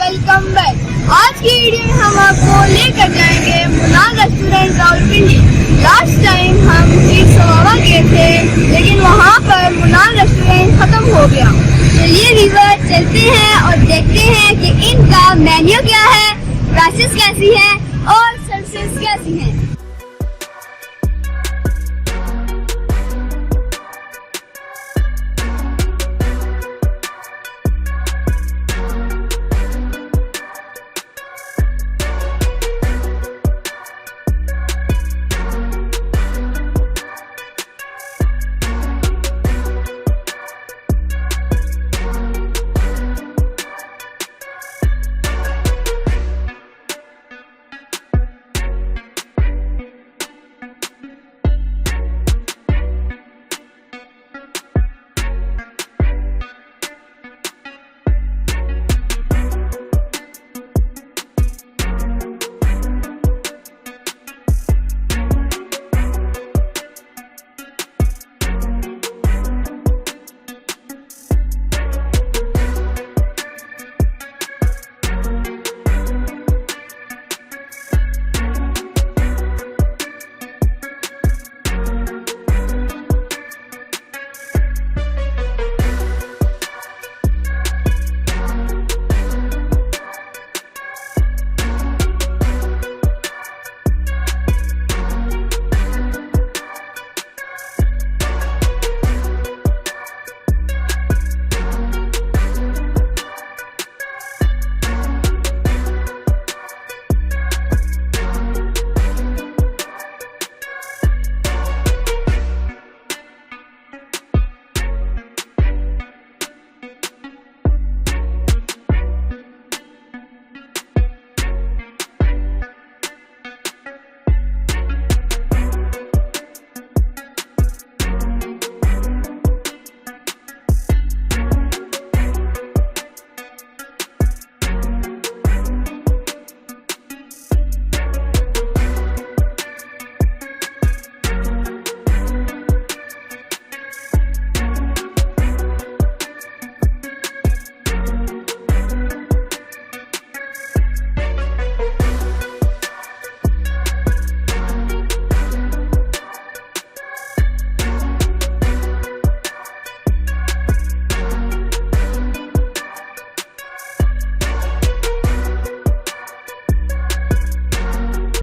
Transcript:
Welcome back. आज की video में हम आपको लेकर जाएंगे मोनाल रेस्टोरेंट रावलपिंडी। लास्ट टाइम हम सवावा गए थे, लेकिन वहाँ पर मोनाल रेस्टोरेंट खत्म हो गया। चलिए व्यूअर चलते हैं और देखते हैं कि इनका मेन्यू क्या है, प्राइसेस कैसी है और सर्विसेज कैसी हैं।